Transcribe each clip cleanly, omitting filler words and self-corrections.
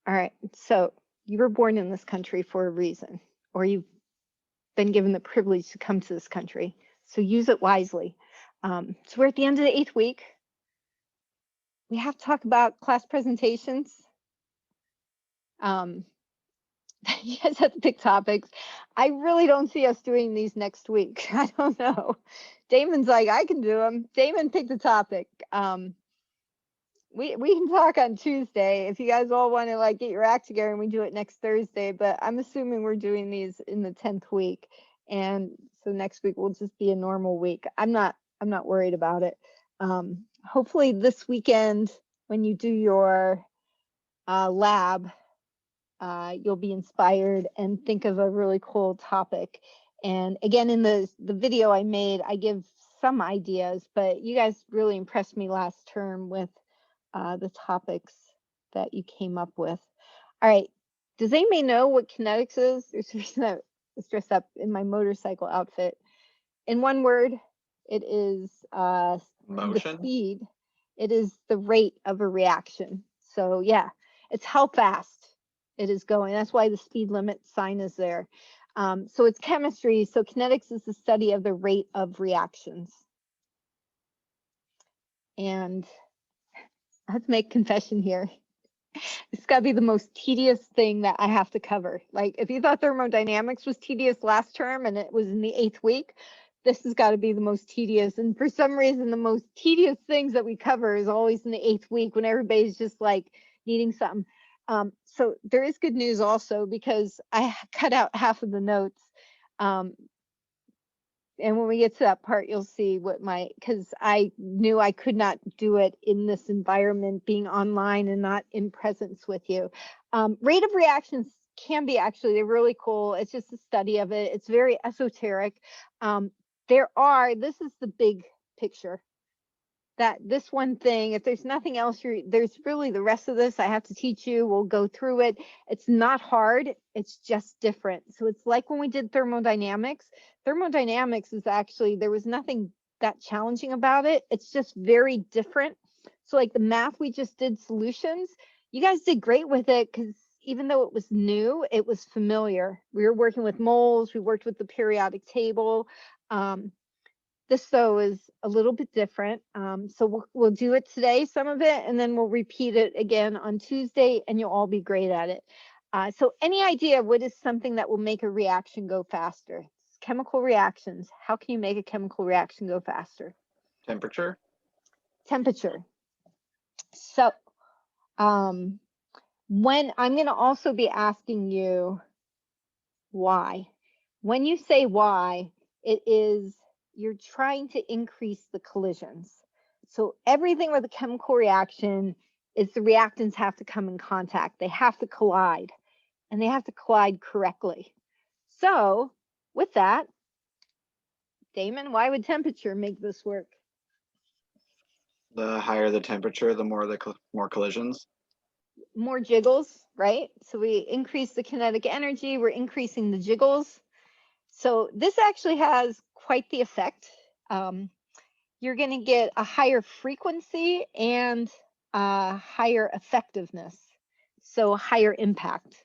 All right, so you were born in this country for a reason, or you've been given the privilege to come to this country, so use it wisely. So we're at the end of the 8th week. We have to talk about class presentations. You guys have to pick topics. I really don't see us doing these next week. I don't know. Damon's like, I can do them. Damon, pick the topic. We can talk on Tuesday if you guys all want to like get your act together and we do it next Thursday, but I'm assuming we're doing these in the 10th week, and so next week will just be a normal week. I'm not worried about it. Hopefully this weekend when you do your lab, you'll be inspired and think of a really cool topic. And again, in the video I made, I give some ideas, but you guys really impressed me last term with the topics that you came up with. All right, does anybody know what kinetics is? There's a reason I was dressed up in my motorcycle outfit. In one word, it is the speed. It is the rate of a reaction. So yeah, it's how fast it is going. That's why the speed limit sign is there. So it's chemistry. So kinetics is the study of the rate of reactions. And let's make confession here. It's got to be the most tedious thing that I have to cover. Like if you thought thermodynamics was tedious last term and it was in the 8th week, this has got to be the most tedious. And for some reason, the most tedious things that we cover is always in the 8th week when everybody's just like needing something. So there is good news also, because I cut out half of the notes. And when we get to that part, you'll see what because I knew I could not do it in this environment, being online and not in presence with you. Rate of reactions can be they're really cool. It's just a study of it. It's very esoteric. This is the big picture. That this one thing, if there's nothing else, there's really the rest of this I have to teach you. We'll go through it. It's not hard. It's just different. So it's like when we did thermodynamics. Thermodynamics is there was nothing that challenging about it. It's just very different. So like the math we just did solutions, you guys did great with it because even though it was new, it was familiar. We were working with moles. We worked with the periodic table. This though is a little bit different. So we'll do it today, some of it, and then we'll repeat it again on Tuesday, and you'll all be great at it. So any idea what is something that will make a reaction go faster? It's chemical reactions. How can you make a chemical reaction go faster? Temperature. Temperature. So when I'm going to also be asking you why. When you say why, it is you're trying to increase the collisions. So everything with a chemical reaction is the reactants have to come in contact. They have to collide, and they have to collide correctly. So with that, Damon, why would temperature make this work? The higher the temperature, the more collisions. More jiggles, right? So we increase the kinetic energy, we're increasing the jiggles. So this actually has quite the effect. You're going to get a higher frequency and a higher effectiveness, so higher impact.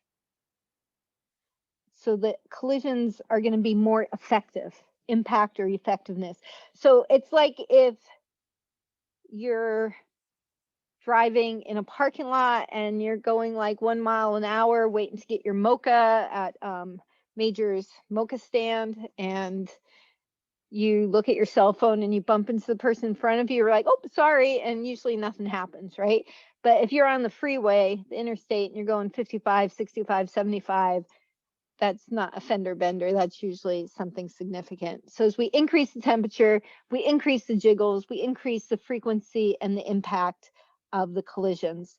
So the collisions are going to be more effective, impact or effectiveness. So it's like if you're driving in a parking lot and you're going like 1 mile an hour waiting to get your mocha at Major's mocha stand, and you look at your cell phone and you bump into the person in front of you, you're like, oh, sorry, and usually nothing happens, right? But if you're on the freeway, the interstate, and you're going 55, 65, 75, that's not a fender bender. That's usually something significant. So as we increase the temperature, we increase the jiggles, we increase the frequency and the impact of the collisions.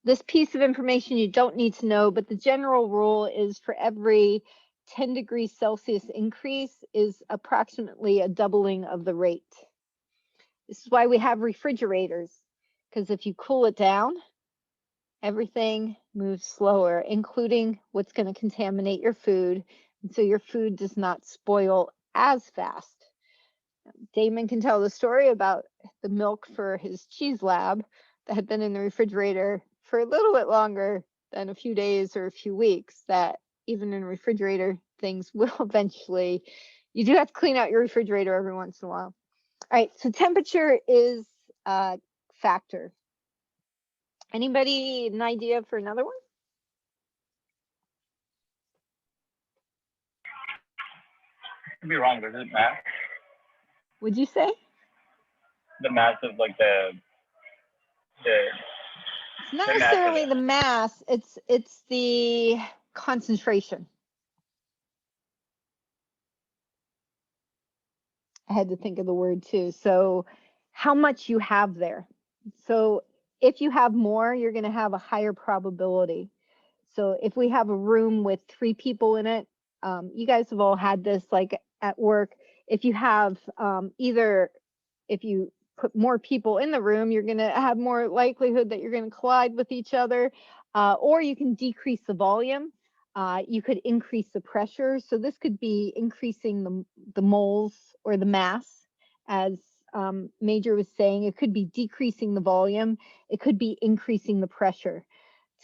This piece of information you don't need to know, but the general rule is for every 10 degrees Celsius increase is approximately a doubling of the rate. This is why we have refrigerators, because if you cool it down, everything moves slower, including what's going to contaminate your food, and so your food does not spoil as fast. Damon can tell the story about the milk for his cheese lab that had been in the refrigerator for a little bit longer than a few days or a few weeks, that even in refrigerator, things will eventually, you do have to clean out your refrigerator every once in a while. All right, so temperature is a factor. Anybody an idea for another one? I could be wrong, but is it mass? Would you say? The mass of like the It's not the mass of necessarily it. the mass, it's the concentration. I had to think of the word too. So how much you have there. So if you have more, you're going to have a higher probability. So if we have a room with 3 people in it, you guys have all had this like at work. If you have either, if you put more people in the room, you're going to have more likelihood that you're going to collide with each other, or you can decrease the volume. You could increase the pressure. So this could be increasing the moles or the mass, as Major was saying. It could be decreasing the volume. It could be increasing the pressure.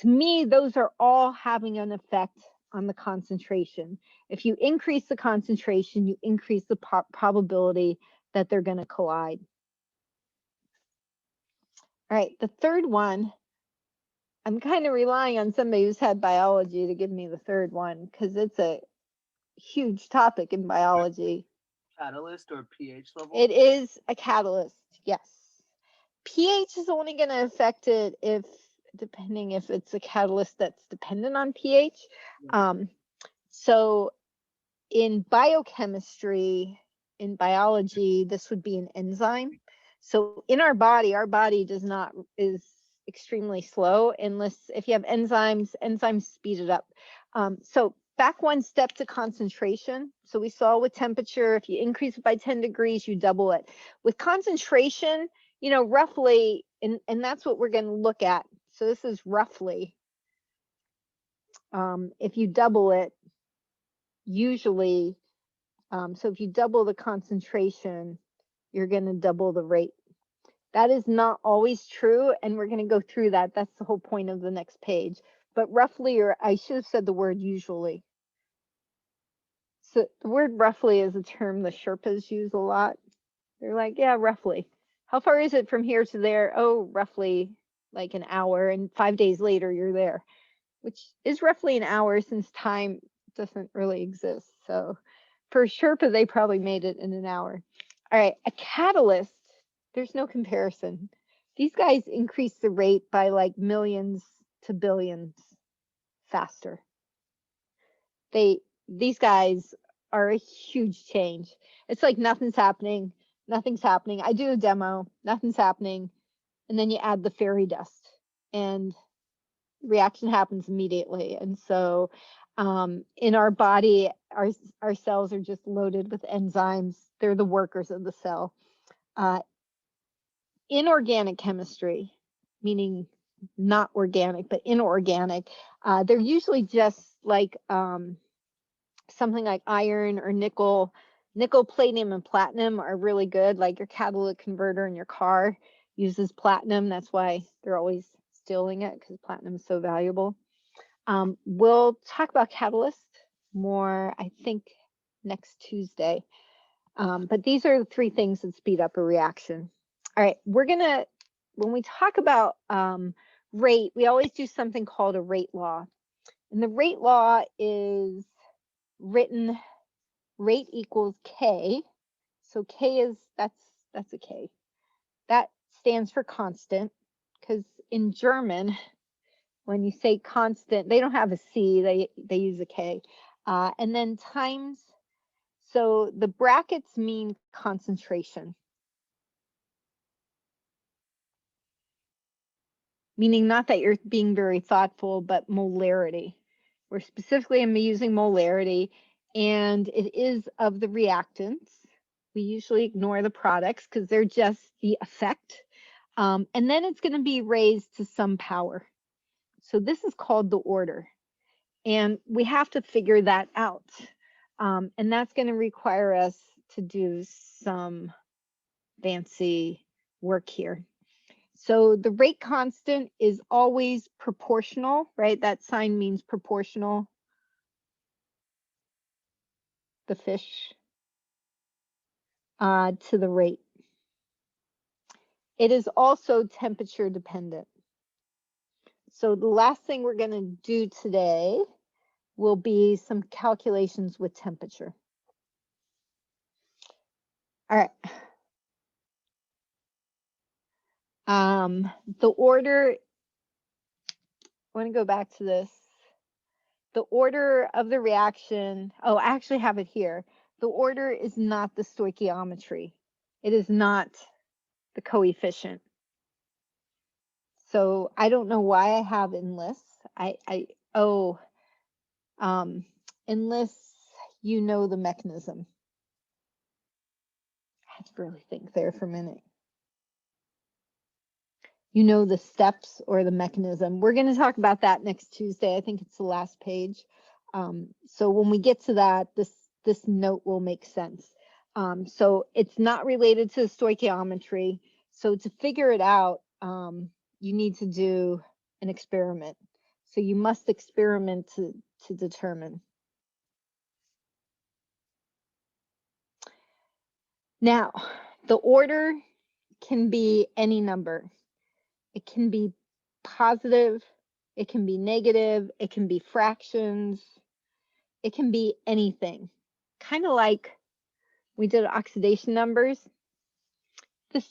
To me, those are all having an effect on the concentration. If you increase the concentration, you increase the probability that they're going to collide. All right, the third one, I'm kind of relying on somebody who's had biology to give me the third one, because it's a huge topic in biology. Catalyst or pH level? It is a catalyst, yes. pH is only going to affect it if, depending if it's a catalyst that's dependent on pH. So in biochemistry, in biology, this would be an enzyme. So in our body is extremely slow unless if you have enzymes speed it up. So back one step to concentration. So we saw with temperature, if you increase it by 10 degrees, you double it. With concentration, you know, roughly, and that's what we're going to look at. So this is roughly, if you double it, usually, so if you double the concentration, you're going to double the rate. That is not always true, and we're going to go through that. That's the whole point of the next page. But roughly, or I should have said the word usually. So the word roughly is a term the Sherpas use a lot. They're like, yeah, roughly. How far is it from here to there? Oh, roughly like an hour, and 5 days later you're there, which is roughly an hour since time doesn't really exist. So for Sherpa, they probably made it in an hour. All right, a catalyst, there's no comparison. These guys increase the rate by like millions to billions faster. These guys are a huge change. It's like nothing's happening. I do a demo, nothing's happening. And then you add the fairy dust and reaction happens immediately. And so in our body, our cells are just loaded with enzymes. They're the workers of the cell. Inorganic chemistry, meaning not organic, but inorganic, they're usually just like something like iron or nickel. Nickel, palladium, and platinum are really good. Like your catalytic converter in your car uses platinum. That's why they're always stealing it, because platinum is so valuable. We'll talk about catalysts more, I think, next Tuesday. But these are the 3 things that speed up a reaction. All right, when we talk about rate, we always do something called a rate law. And the rate law is written rate equals K. So K is, that's a K. That stands for constant, because in German, when you say constant, they don't have a C, they use a K. And then times, so the brackets mean concentration. Meaning not that you're being very thoughtful, but molarity. We're specifically using molarity, and it is of the reactants. We usually ignore the products because they're just the effect. And then it's going to be raised to some power. So this is called the order. And we have to figure that out. And that's going to require us to do some fancy work here. So the rate constant is always proportional, right? That sign means proportional. The fish to the rate. It is also temperature dependent. So the last thing we're going to do today will be some calculations with temperature. All right. The order, I want to go back to this. The order of the reaction, oh, I actually have it here. The order is not the stoichiometry. It is not the coefficient. So I don't know why I have enlist. Enlist, you know the mechanism. I had to really think there for a minute. You know the steps or the mechanism. We're going to talk about that next Tuesday. I think it's the last page. So when we get to that, this note will make sense. So it's not related to stoichiometry. So to figure it out, you need to do an experiment. So you must experiment to determine. Now, the order can be any number. It can be positive, it can be negative, it can be fractions, it can be anything. Kind of like we did oxidation numbers.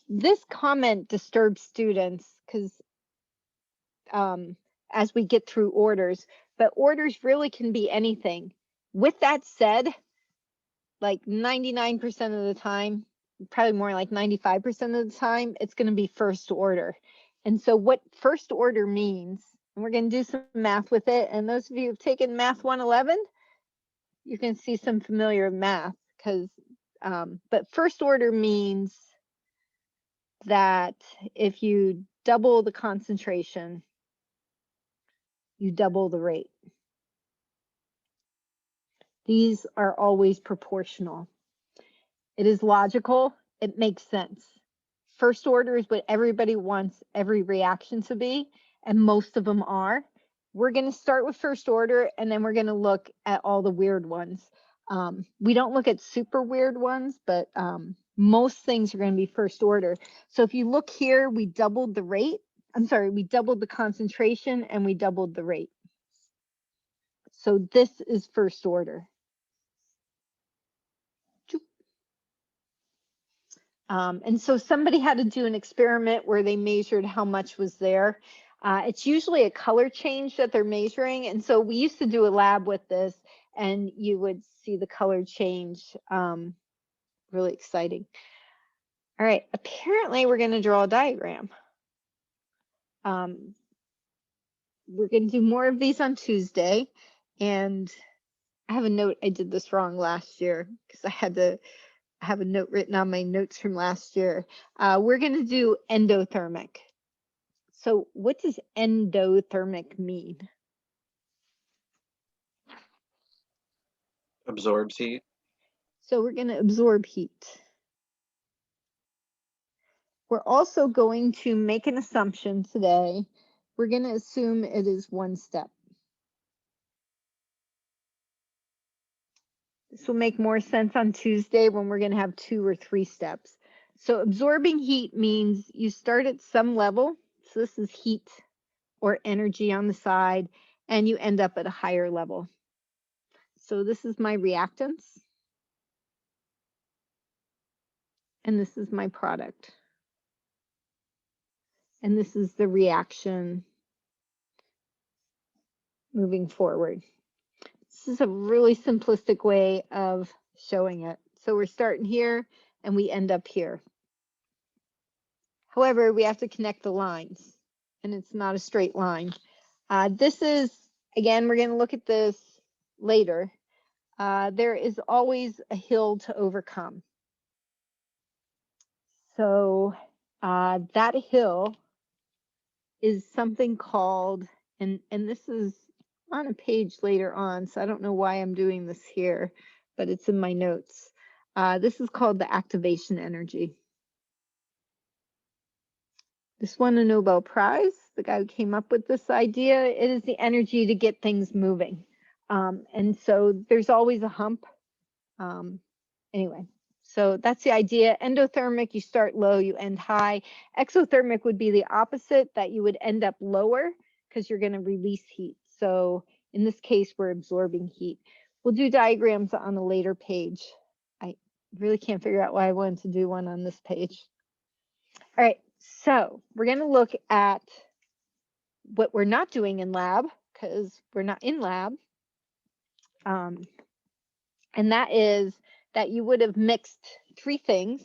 This comment disturbs students because as we get through orders, but orders really can be anything. With that said, like 99% of the time, probably more like 95% of the time, it's going to be first order. And so what first order means, and we're going to do some math with it, and those of you who've taken Math 111, you can see some familiar math, because but first order means that if you double the concentration, you double the rate. These are always proportional. It is logical, it makes sense. First order is what everybody wants every reaction to be, and most of them are. We're going to start with first order, and then we're going to look at all the weird ones. We don't look at super weird ones, but most things are going to be first order. So if you look here, we doubled the rate. We doubled the concentration, and we doubled the rate. So this is first order. And so somebody had to do an experiment where they measured how much was there. It's usually a color change that they're measuring. And so we used to do a lab with this, and you would see the color change. Really exciting. All right, apparently we're going to draw a diagram. We're going to do more of these on Tuesday. And I have a note, I did this wrong last year because I have a note written on my notes from last year. We're going to do endothermic. So what does endothermic mean? Absorbs heat. So we're going to absorb heat. We're also going to make an assumption today. We're going to assume it is one step. This will make more sense on Tuesday when we're going to have 2 or 3 steps. So absorbing heat means you start at some level. So this is heat or energy on the side, and you end up at a higher level. So this is my reactants, and this is my product. And this is the reaction moving forward. This is a really simplistic way of showing it. So we're starting here, and we end up here. However, we have to connect the lines, and it's not a straight line. This is, again, we're going to look at this later. There is always a hill to overcome. So that hill is something called, and this is on a page later on, so I don't know why I'm doing this here, but it's in my notes. This is called the activation energy. This won a Nobel Prize. The guy who came up with this idea, it is the energy to get things moving. And so there's always a hump. Anyway, so that's the idea. Endothermic, you start low, you end high. Exothermic would be the opposite, that you would end up lower because you're going to release heat. So in this case, we're absorbing heat. We'll do diagrams on a later page. I really can't figure out why I wanted to do one on this page. All right, so we're going to look at what we're not doing in lab because we're not in lab. And that is that you would have mixed 3 things,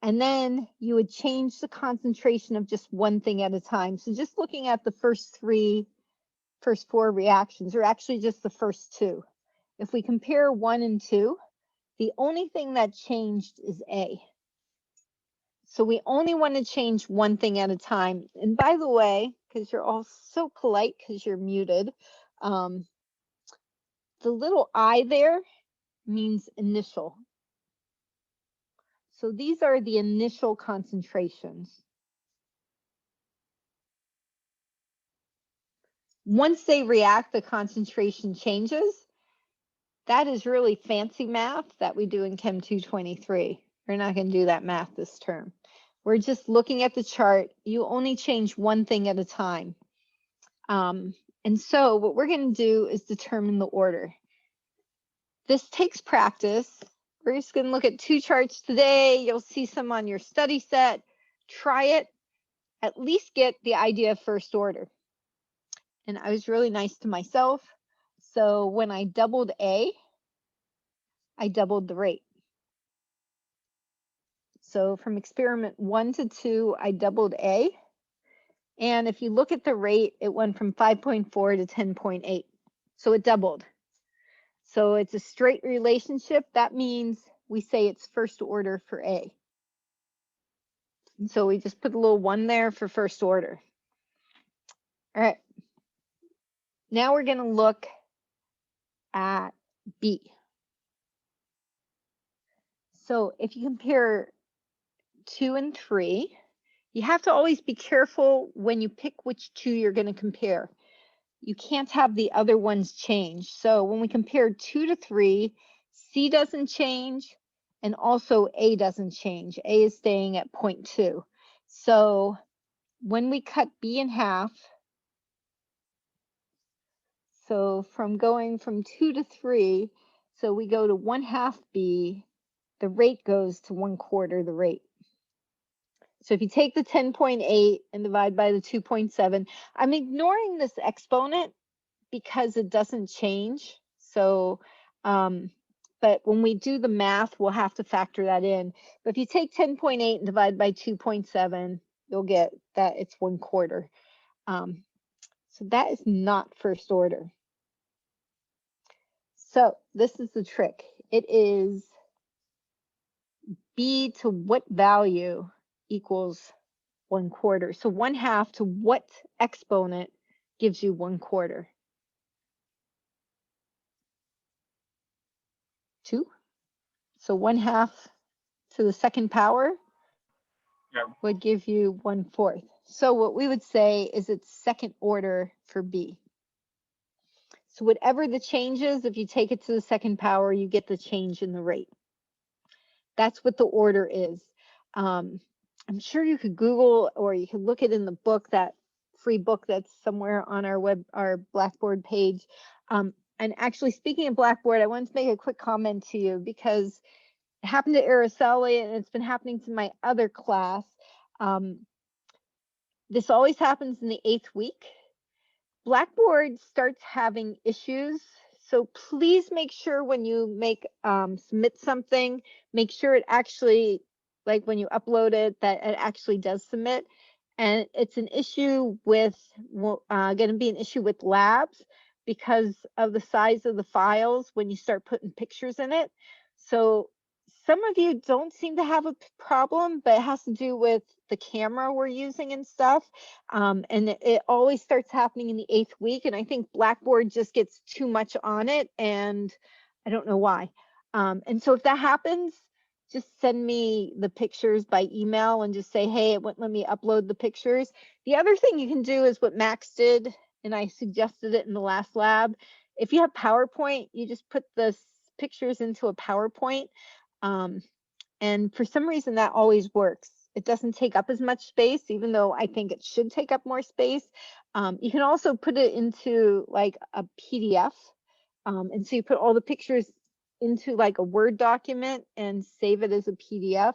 and then you would change the concentration of just one thing at a time. So just looking at the first 4 reactions, or actually just the first 2. If we compare 1 and 2, the only thing that changed is A. So we only want to change one thing at a time. And by the way, because you're all so polite because you're muted, the little I there means initial. So these are the initial concentrations. Once they react, the concentration changes. That is really fancy math that we do in Chem 223. We're not going to do that math this term. We're just looking at the chart. You only change one thing at a time. And so what we're going to do is determine the order. This takes practice. We're just going to look at 2 charts today. You'll see some on your study set. Try it. At least get the idea of first order. And I was really nice to myself. So when I doubled A, I doubled the rate. So from experiment 1 to 2, I doubled A. And if you look at the rate, it went from 5.4 to 10.8. So it doubled. So it's a straight relationship. That means we say it's first order for A. And so we just put a little 1 there for first order. All right. Now we're going to look at B. So if you compare 2 and 3, you have to always be careful when you pick which 2 you're going to compare. You can't have the other ones change. So when we compare 2 to 3, C doesn't change, and also A doesn't change. A is staying at 0.2. So when we cut B in half, so from going from 2 to 3, so we go to 1/2 B, the rate goes to 1/4 the rate. So if you take the 10.8 and divide by the 2.7, I'm ignoring this exponent because it doesn't change. So, but when we do the math, we'll have to factor that in. But if you take 10.8 and divide by 2.7, you'll get that it's 1/4. So that is not first order. So this is the trick. It is B to what value equals 1/4. So 1/2 to what exponent gives you 1/4? 2. So 1/2 to the second power would give you 1/4. So what we would say is it's second order for B. So whatever the change is, if you take it to the second power, you get the change in the rate. That's what the order is. I'm sure you could Google, or you could look it in the book, that free book that's somewhere on our Blackboard page. And actually, speaking of Blackboard, I wanted to make a quick comment to you because it happened to Araceli and it's been happening to my other class. This always happens in the 8th week. Blackboard starts having issues. So please make sure when you submit something, make sure it actually, like when you upload it, that it actually does submit. And it's an issue with, going to be an issue with labs because of the size of the files when you start putting pictures in it. So some of you don't seem to have a problem, but it has to do with the camera we're using and stuff. And it always starts happening in the 8th week. And I think Blackboard just gets too much on it. And I don't know why. And so if that happens, just send me the pictures by email and just say, hey, it wouldn't let me upload the pictures. The other thing you can do is what Max did, and I suggested it in the last lab. If you have PowerPoint, you just put the pictures into a PowerPoint. And for some reason that always works. It doesn't take up as much space, even though I think it should take up more space. You can also put it into like a PDF. And so you put all the pictures into like a Word document and save it as a PDF.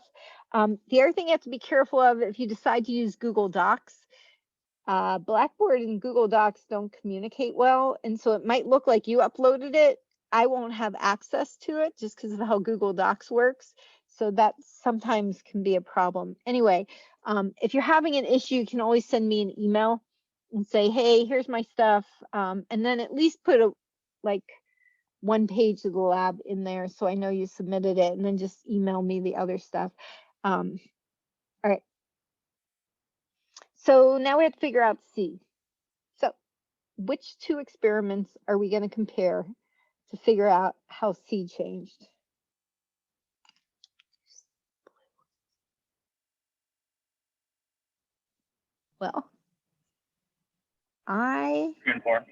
The other thing you have to be careful of if you decide to use Google Docs, Blackboard and Google Docs don't communicate well. And so it might look like you uploaded it. I won't have access to it just because of how Google Docs works. So that sometimes can be a problem. Anyway, if you're having an issue, you can always send me an email and say, hey, here's my stuff. And then at least put a like one page of the lab in there so I know you submitted it, and then just email me the other stuff. All right. So now we have to figure out C. So which two experiments are we going to compare to figure out how C changed? Well, 3 and 4.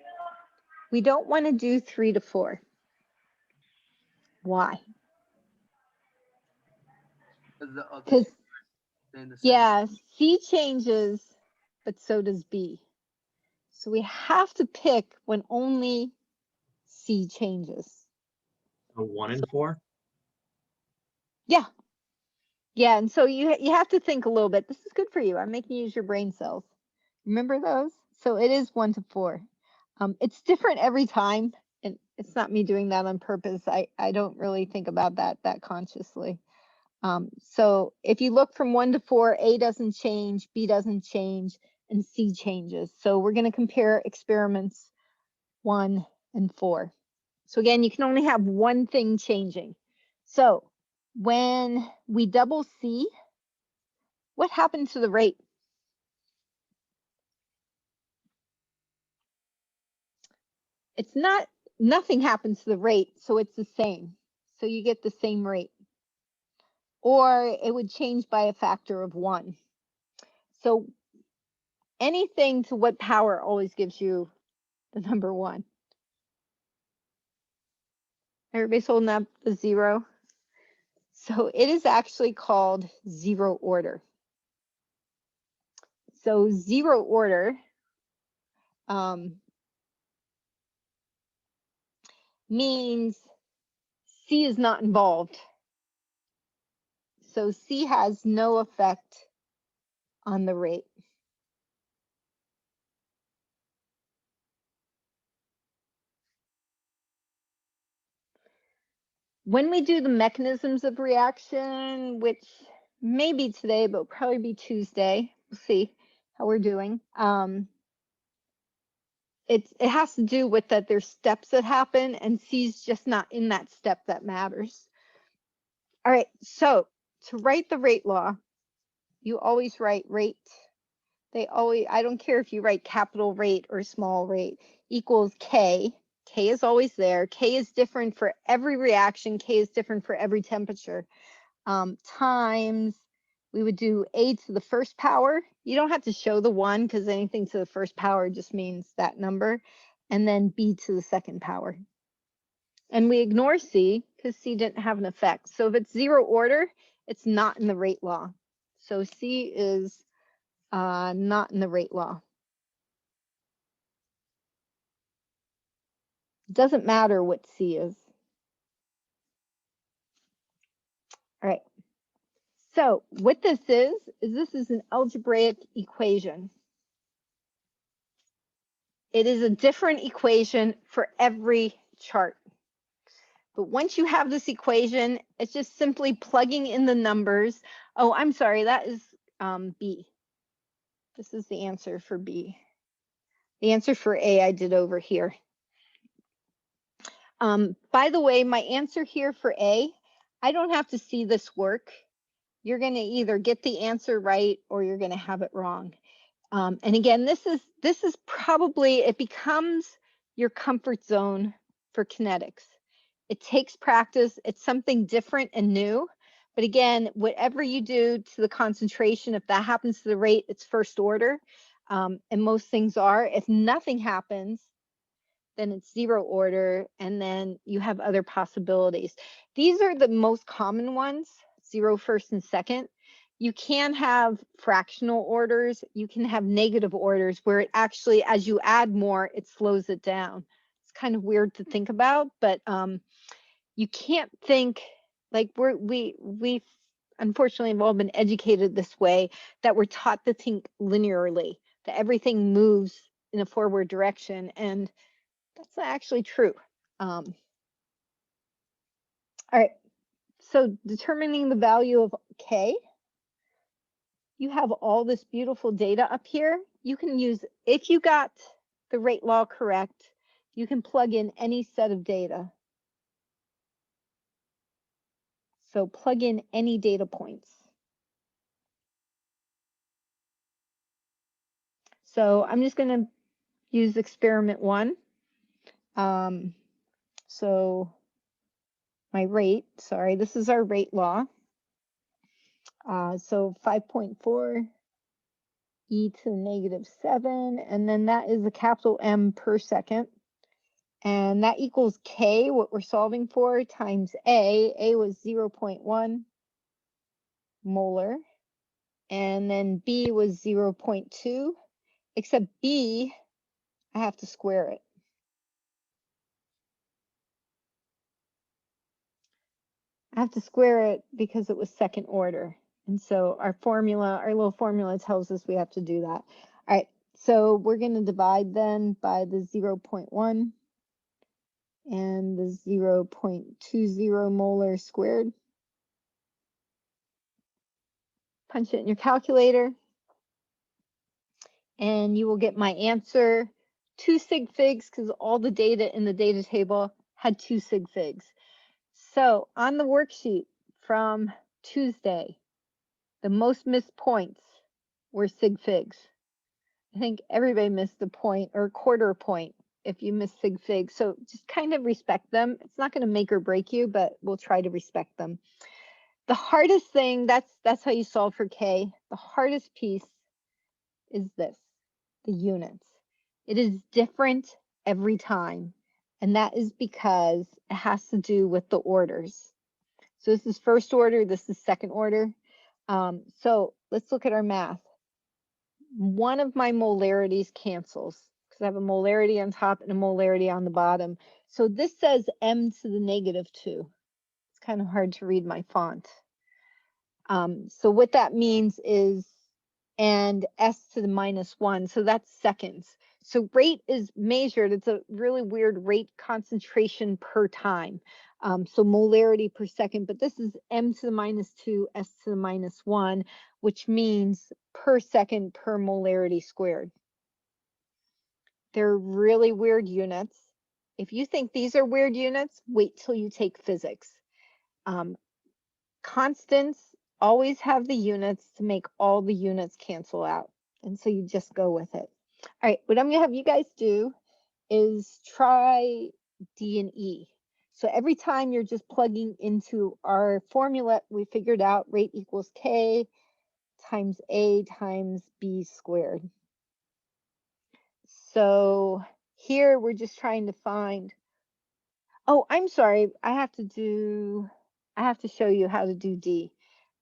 we don't want to do 3 to 4. Why? Because yeah, C changes, but so does B. So we have to pick when only C changes. So 1 and 4? Yeah. Yeah, and so you have to think a little bit. This is good for you. I'm making you use your brain cells. Remember those? So it is 1 to 4. It's different every time, and it's not me doing that on purpose. I don't really think about that consciously. So if you look from 1 to 4, A doesn't change, B doesn't change, and C changes. So we're going to compare experiments 1 and 4. So again, you can only have one thing changing. So when we double C, what happened to the rate? It's not, nothing happens to the rate, so it's the same. So you get the same rate. Or it would change by a factor of 1. So anything to what power always gives you the number 1. Everybody's holding up the 0. So it is actually called 0 order. So 0 order means C is not involved. So C has no effect on the rate. When we do the mechanisms of reaction, which may be today, but will probably be Tuesday, we'll see how we're doing. It has to do with that there's steps that happen, and C's just not in that step that matters. All right, so to write the rate law, you always write rate. I don't care if you write capital rate or small rate, equals K. K is always there. K is different for every reaction. K is different for every temperature. Times, we would do A to the first power. You don't have to show the 1 because anything to the first power just means that number. And then B to the second power. And we ignore C because C didn't have an effect. So if it's 0 order, it's not in the rate law. So C is not in the rate law. It doesn't matter what C is. All right. So what this is an algebraic equation. It is a different equation for every chart. But once you have this equation, it's just simply plugging in the numbers. Oh, I'm sorry, that is B. This is the answer for B. The answer for A I did over here. By the way, my answer here for A, I don't have to see this work. You're going to either get the answer right or you're going to have it wrong. And again, this is probably, it becomes your comfort zone for kinetics. It takes practice. It's something different and new, But again, whatever you do to the concentration, if that happens to the rate, it's first order. And most things are. If nothing happens, then it's zero order, and then you have other possibilities. These are the most common ones, 0, first, and second. You can have fractional orders. You can have negative orders where it actually, as you add more, it slows it down. It's kind of weird to think about, but you can't think, like we unfortunately have all been educated this way, that we're taught to think linearly, that everything moves in a forward direction, and that's not actually true. All right, so determining the value of K, you have all this beautiful data up here. You can use, if you got the rate law correct, you can plug in any set of data. So plug in any data points. So I'm just going to use experiment 1. So my rate, sorry, this is our rate law. So 5.4 e to the -7, and then that is a capital M per second. And that equals K, what we're solving for, times A. A was 0.1 molar. And then B was 0.2, except B, I have to square it. I have to square it because it was second order. And so our formula, our little formula tells us we have to do that. All right, so we're going to divide then by the 0.1 and the 0.20 molar squared. Punch it in your calculator, and you will get my answer, 2 sig figs, because all the data in the data table had 2 sig figs. So on the worksheet from Tuesday, the most missed points were sig figs. I think everybody missed a point or a quarter point if you miss sig figs. So just kind of respect them. It's not going to make or break you, but we'll try to respect them. The hardest thing, that's how you solve for K. The hardest piece is this, the units. It is different every time. And that is because it has to do with the orders. So this is first order, this is second order. So let's look at our math. One of my molarities cancels because I have a molarity on top and a molarity on the bottom. So this says M to the -2. It's kind of hard to read my font. So what that means is, and S to the -1, so that's seconds. So rate is measured, it's a really weird rate concentration per time. So molarity per second, but this is M to the -2, S to the -1, which means per second per molarity squared. They're really weird units. If you think these are weird units, wait till you take physics. Constants always have the units to make all the units cancel out. And so you just go with it. All right, what I'm gonna have you guys do is try D and E. So every time you're just plugging into our formula, we figured out rate equals K times A times B squared. So here we're just trying to find, oh, I'm sorry, I have to show you how to do D.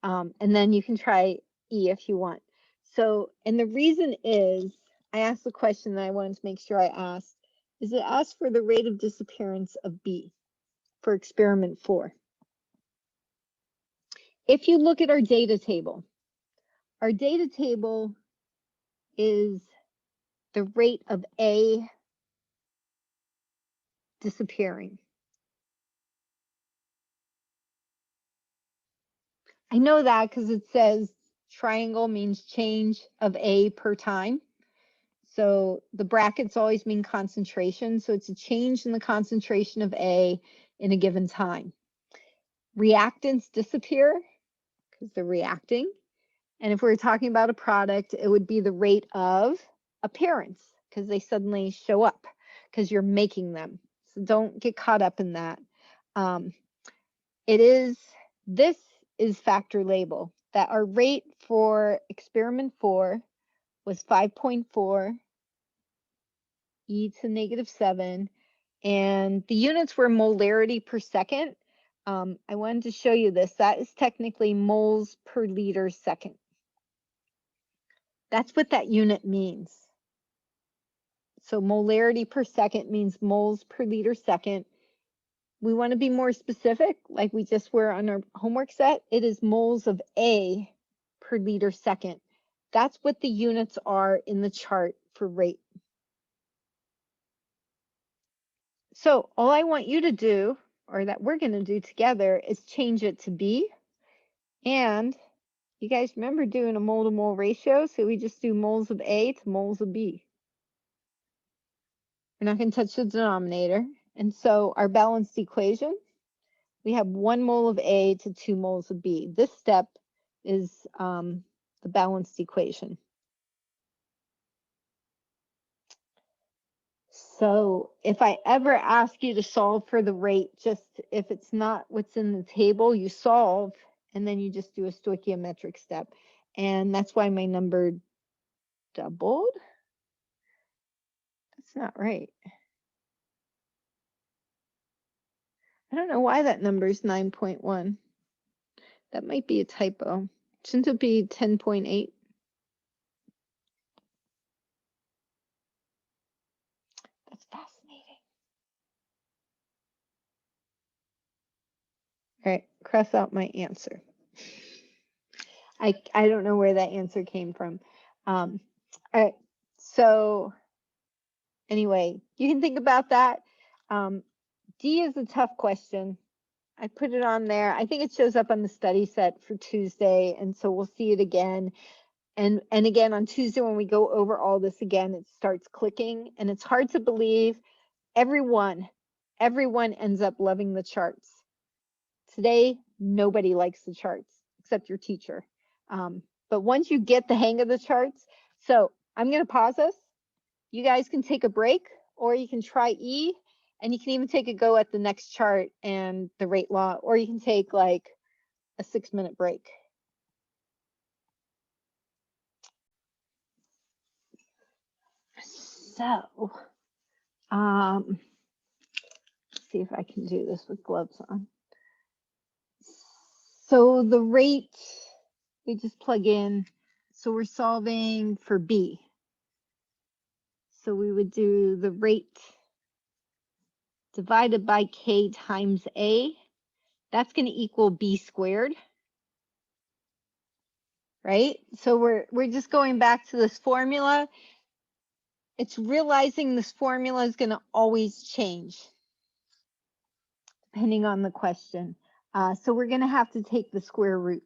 And then you can try E if you want. So, and the reason is, I asked the question that I wanted to make sure I asked, is it asked for the rate of disappearance of B for experiment 4. If you look at our data table is the rate of A disappearing. I know that because it says triangle means change of A per time. So the brackets always mean concentration. So it's a change in the concentration of A in a given time. Reactants disappear because they're reacting. And if we're talking about a product, it would be the rate of appearance because they suddenly show up because you're making them. So don't get caught up in that. It is, this is factor label, that our rate for experiment 4 was 5.4 e to negative 7, and the units were molarity per second. I wanted to show you this. That is technically moles per liter second. That's what that unit means. So molarity per second means moles per liter second. We want to be more specific, like we just were on our homework set. It is moles of A per liter second. That's what the units are in the chart for rate. So all I want you to do, or that we're going to do together, is change it to B. And you guys remember doing a mole to mole ratio? So we just do moles of A to moles of B. We're not going to touch the denominator. And so our balanced equation, we have 1 mole of A to 2 moles of B. This step is the balanced equation. So if I ever ask you to solve for the rate, just if it's not what's in the table, you solve, and then you just do a stoichiometric step. And that's why my number doubled. That's not right. I don't know why that number is 9.1. That might be a typo. Shouldn't it be 10.8? That's fascinating. All right, cross out my answer. I don't know where that answer came from. All right, so anyway, you can think about that. D is a tough question. I put it on there. I think it shows up on the study set for Tuesday, and so we'll see it again. And again, on Tuesday, when we go over all this again, it starts clicking, and it's hard to believe everyone ends up loving the charts. Today, nobody likes the charts except your teacher. But once you get the hang of the charts, so I'm going to pause us. You guys can take a break, or you can try E, and you can even take a go at the next chart and the rate law, or you can take like a 6-minute break. So, let's see if I can do this with gloves on. So the rate, we just plug in. So we're solving for B. So we would do the rate divided by K times A. That's going to equal B squared. Right? So we're just going back to this formula. It's realizing this formula is going to always change depending on the question. So we're going to have to take the square root.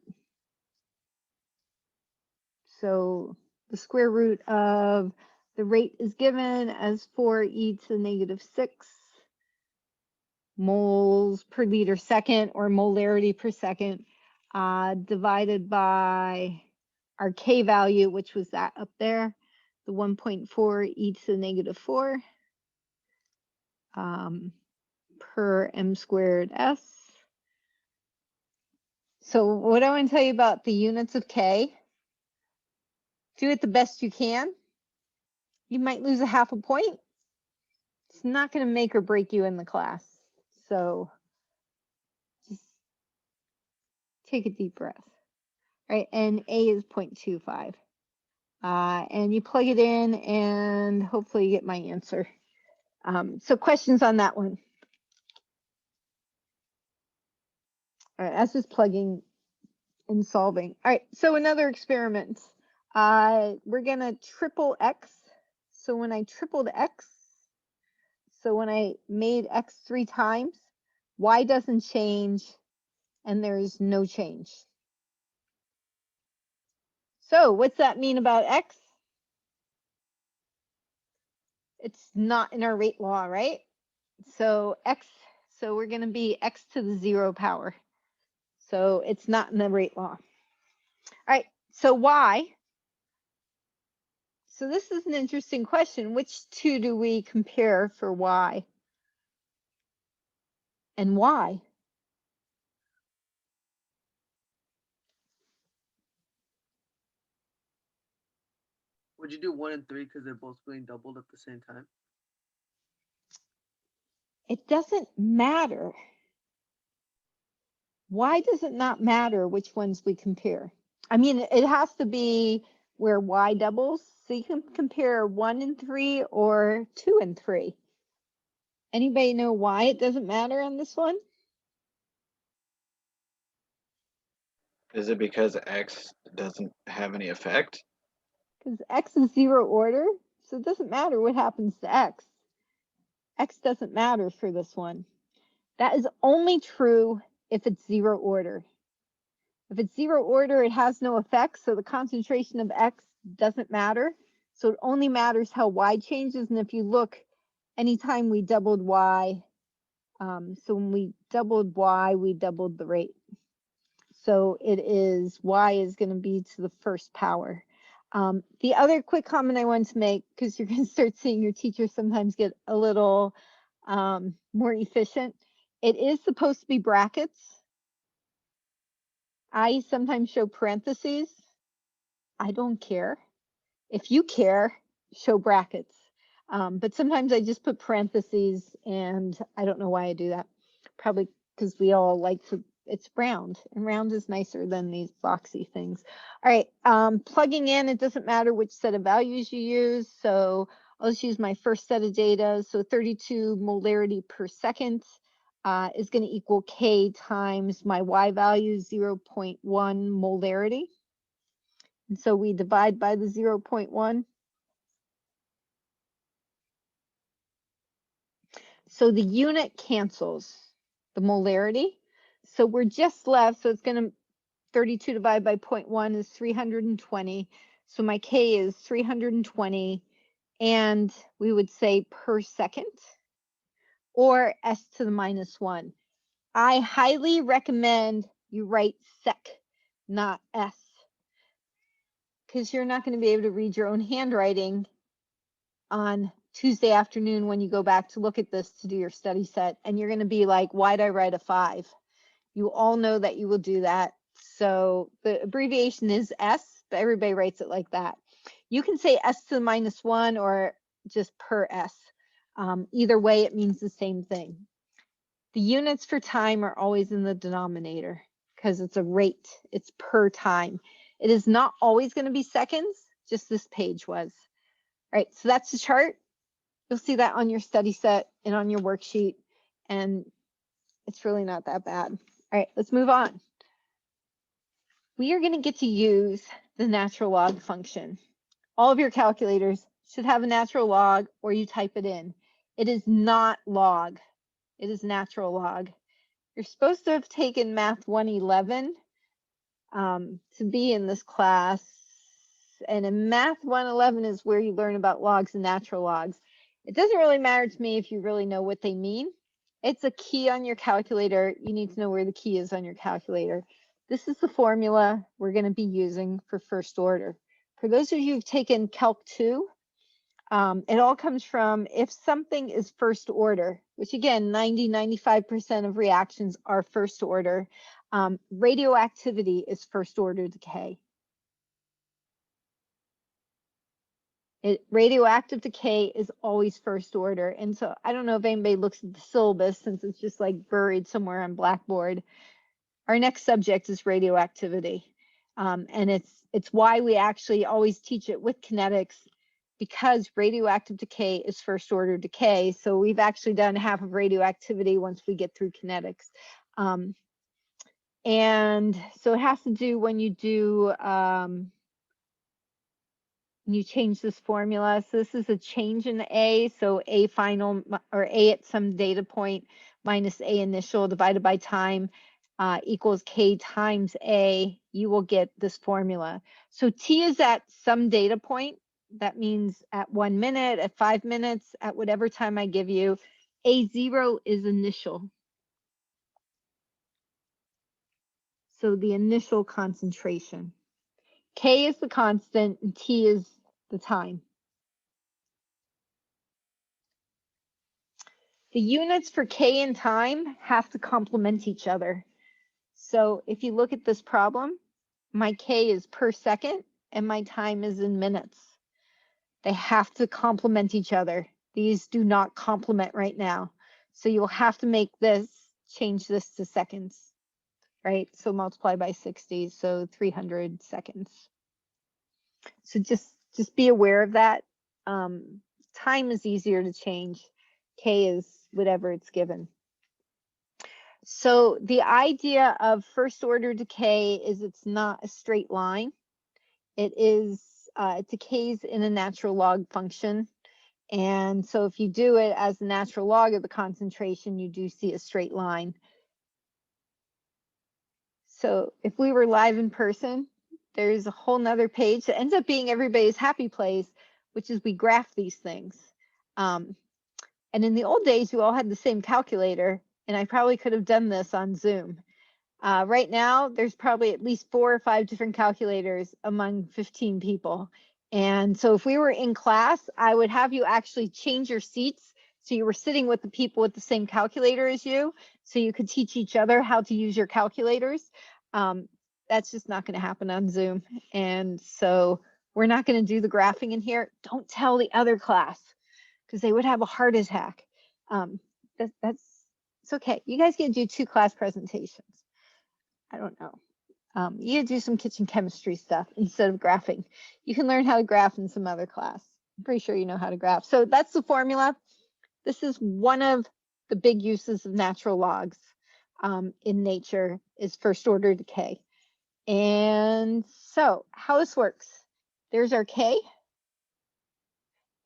So the square root of the rate is given as 4e to the negative 6 moles per liter second, or molarity per second, divided by our K value, which was that up there, the 1.4 e to the negative 4 per m squared s. So what I want to tell you about the units of K, do it the best you can. You might lose a half a point. It's not going to make or break you in the class. So just take a deep breath. Right, and A is 0.25. And you plug it in and hopefully you get my answer. So questions on that one? All right, that's just plugging and solving. All right, so another experiment. We're gonna triple X. So when I tripled X, so when I made X 3 times, Y doesn't change and there's no change. So what's that mean about X? It's not in our rate law, right? So X, so we're going to be X to the 0 power. So it's not in the rate law. All right, so Y. So this is an interesting question. Which two do we compare for Y? And why? Would you do 1 and 3 because they're both being doubled at the same time? It doesn't matter. Why does it not matter which ones we compare? I mean, it has to be where y doubles. So you can compare 1 and 3 or 2 and 3. Anybody know why it doesn't matter on this one? Is it because X doesn't have any effect? Because x is 0 order, so it doesn't matter what happens to x. X doesn't matter for this one. That is only true if it's 0 order. If it's 0 order, it has no effect, so the concentration of x doesn't matter. So it only matters how y changes, and if you look, anytime we doubled y, so when we doubled y, we doubled the rate. So it is, y is going to be to the first power. The other quick comment I wanted to make, because you're going to start seeing your teachers sometimes get a little more efficient. It is supposed to be brackets. I sometimes show parentheses. I don't care. If you care, show brackets. But sometimes I just put parentheses, and I don't know why I do that. Probably because we all like to, it's round, and round is nicer than these boxy things. All right, plugging in, it doesn't matter which set of values you use. So I'll just use my first set of data. So 32 molarity per second is going to equal K times my Y value, 0.1 molarity. And so we divide by the 0.1. So the unit cancels the molarity. So we're just left, so it's going to, 32 divided by 0.1 is 320. So my K is 320, and we would say per second, or S to the minus 1. I highly recommend you write sec, not S, because you're not going to be able to read your own handwriting on Tuesday afternoon when you go back to look at this to do your study set, and you're going to be like, why'd I write a 5? You all know that you will do that. So the abbreviation is S, but everybody writes it like that. You can say S to the minus 1 or just per S. Either way, it means the same thing. The units for time are always in the denominator because it's a rate. It's per time. It is not always going to be seconds, just this page was. All right, so that's the chart. You'll see that on your study set and on your worksheet, and it's really not that bad. All right, let's move on. We are going to get to use the natural log function. All of your calculators should have a natural log, or you type it in. It is not log. It is natural log. You're supposed to have taken Math 111 to be in this class. And in Math 111 is where you learn about logs and natural logs. It doesn't really matter to me if you really know what they mean. It's a key on your calculator. You need to know where the key is on your calculator. This is the formula we're going to be using for first order. For those of you who've taken Calc 2, it all comes from if something is first order, which again, 95% of reactions are first order. Radioactivity is first order decay. Radioactive decay is always first order. And so I don't know if anybody looks at the syllabus since it's just like buried somewhere on Blackboard. Our next subject is radioactivity. And it's why we actually always teach it with kinetics, because radioactive decay is first order decay. So we've actually done half of radioactivity once we get through kinetics. And so it has to do when you do, you change this formula. So this is a change in A. So A final, or A at some data point minus A initial divided by time equals K times A. You will get this formula. So T is at some data point. That means at 1 minute, at 5 minutes, at whatever time I give you. A0 is initial. So the initial concentration. K is the constant and T is the time. The units for K and time have to complement each other. So if you look at this problem, my K is per second and my time is in minutes. They have to complement each other. These do not complement right now. So you will have to make this, change this to seconds, right? So multiply by 60, so 300 seconds. So just be aware of that. Time is easier to change. K is whatever it's given. So the idea of first order decay is it's not a straight line. It is, it decays in a natural log function. And so if you do it as a natural log of the concentration, you do see a straight line. So if we were live in person, there's a whole nother page that ends up being everybody's happy place, which is we graph these things. And in the old days, you all had the same calculator, and I probably could have done this on Zoom. Right now, there's probably at least 4 or 5 different calculators among 15 people. And so if we were in class, I would have you actually change your seats so you were sitting with the people with the same calculator as you, so you could teach each other how to use your calculators. That's just not going to happen on Zoom. And so we're not going to do the graphing in here. Don't tell the other class, because they would have a heart attack. It's okay. You guys get to do 2 class presentations. I don't know. You get to do some kitchen chemistry stuff instead of graphing. You can learn how to graph in some other class. I'm pretty sure you know how to graph. So that's the formula. This is one of the big uses of natural logs in nature, is first order decay. And so how this works, there's our K.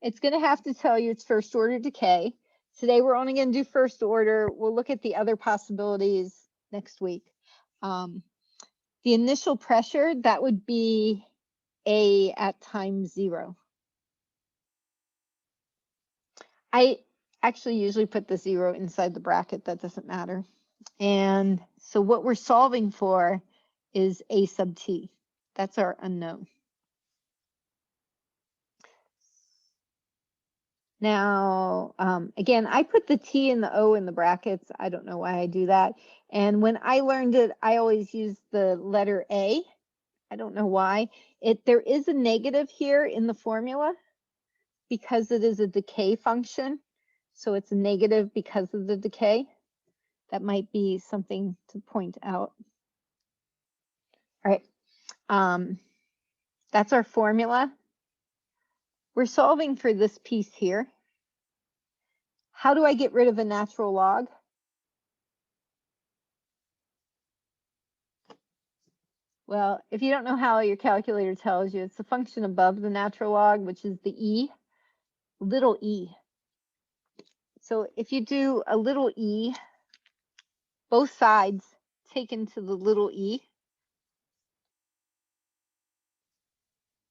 It's going to have to tell you it's first order decay. Today we're only going to do first order. We'll look at the other possibilities next week. The initial pressure, that would be A at time 0. I actually usually put the 0 inside the bracket. That doesn't matter. And so what we're solving for is A sub T. That's our unknown. Now, again, I put the T and the O in the brackets. I don't know why I do that. And when I learned it, I always used the letter A. I don't know why. There is a negative here in the formula because it is a decay function. So it's a negative because of the decay. That might be something to point out. All right. That's our formula. We're solving for this piece here. How do I get rid of a natural log? Well, if you don't know how your calculator tells you, it's the function above the natural log, which is the e, little e. So if you do a little e, both sides taken to the little e,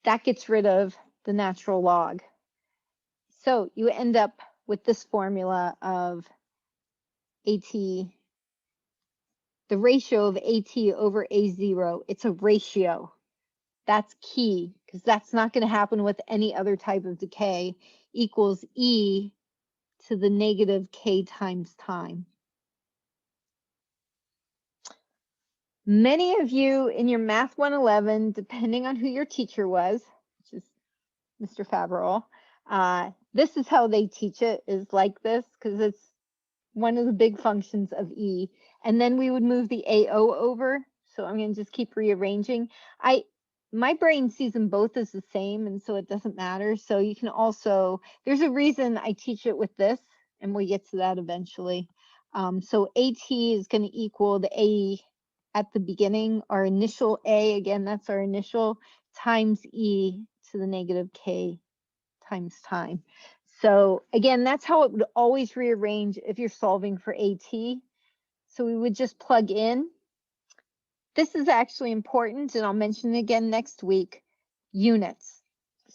that gets rid of the natural log. So you end up with this formula of AT, the ratio of AT over A0. It's a ratio. That's key, because that's not going to happen with any other type of decay, equals E to the negative K times time. Many of you in your Math 111, depending on who your teacher was, which is Mr. Faverol, this is how they teach it, is like this, because it's one of the big functions of E. And then we would move the AO over. So I'm going to just keep rearranging. My brain sees them both as the same, and so it doesn't matter. So you can also, there's a reason I teach it with this, and we'll get to that eventually. So AT is going to equal the A at the beginning, our initial A, again, that's our initial, times E to the negative K times time. So again, that's how it would always rearrange if you're solving for AT. So we would just plug in. This is actually important, and I'll mention it again next week, units.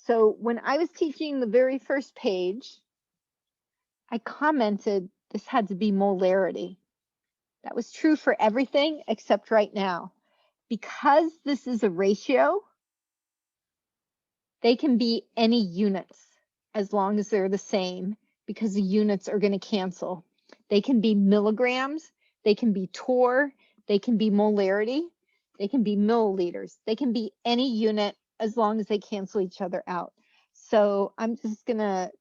So when I was teaching the very first page, I commented this had to be molarity. That was true for everything except right now. Because this is a ratio, they can be any units as long as they're the same, because the units are going to cancel. They can be milligrams, they can be torr, they can be molarity, they can be milliliters. They can be any unit as long as they cancel each other out. So I'm just gonna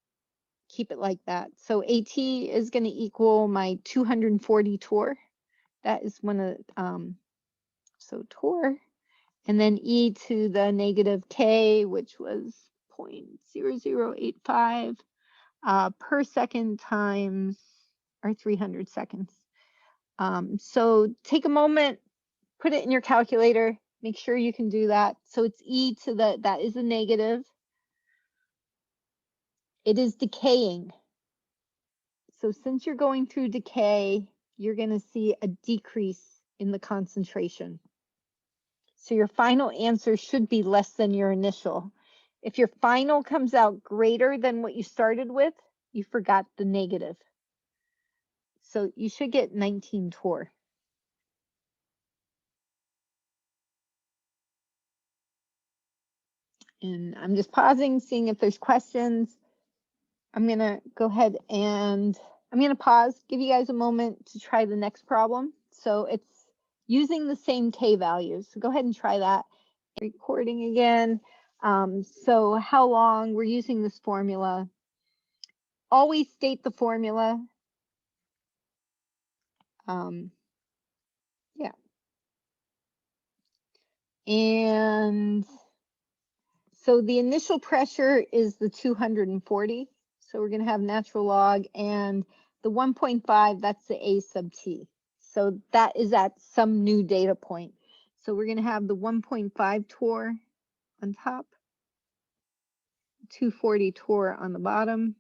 keep it like that. So AT is gonna equal my 240 torr. That is one of, so torr. And then e to the negative k, which was 0.0085 per second times our 300 seconds. So take a moment, put it in your calculator, make sure you can do that. So it's e to the, that is a negative. It is decaying. So since you're going through decay, you're going to see a decrease in the concentration. So your final answer should be less than your initial. If your final comes out greater than what you started with, you forgot the negative. So you should get 19 torr. And I'm just pausing, seeing if there's questions. I'm going to go ahead and I'm going to pause, give you guys a moment to try the next problem. So it's using the same K values. So go ahead and try that. Recording again. So how long we're using this formula. Always state the formula. Yeah. And so the initial pressure is the 240. So we're going to have natural log, and the 1.5, that's the A sub T. So that is at some new data point. So we're going to have the 1.5 torr on top, 240 torr on the bottom.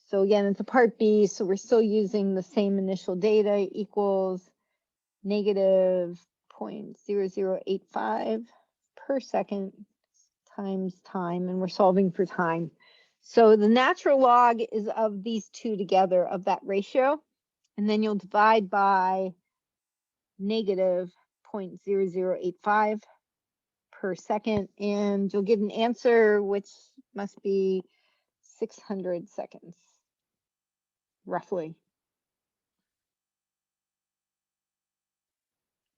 So again, it's a part B, so we're still using the same initial data, equals negative 0.0085 per second times time, and we're solving for time. So the natural log is of these two together, of that ratio, and then you'll divide by negative 0.0085 per second, and you'll get an answer which must be 600 seconds, roughly.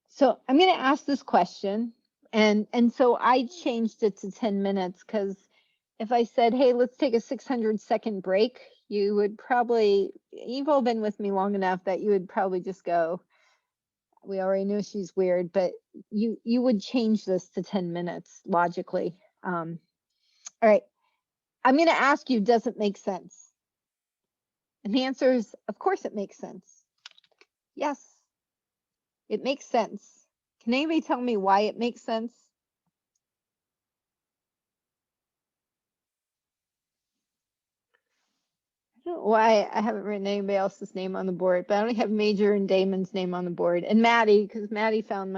So I'm going to ask this question, and so I changed it to 10 minutes because if I said, hey, let's take a 600-second break, you would probably, you've all been with me long enough that you would probably just go, we already knew she's weird, but you would change this to 10 minutes logically. All right, I'm going to ask you, does it make sense? And the answer is, of course it makes sense. Yes, it makes sense. Can anybody tell me why it makes sense? I don't know why I haven't written anybody else's name on the board, but I only have Major and Damon's name on the board, and Maddie, because Maddie found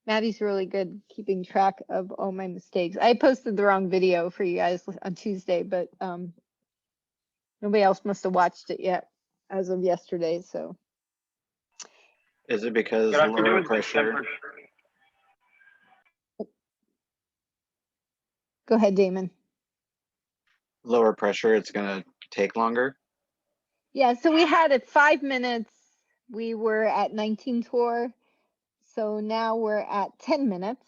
Maddie's really good keeping track of all my mistakes. I posted the wrong video for you guys on Tuesday, but nobody else must have watched it yet as of yesterday, so. Is it because It has to do lower with the pressure? temperature. Go ahead, Damon. Lower pressure, it's gonna take longer. Yeah, so we had at 5 minutes, we were at 19 torr. So now we're at 10 minutes.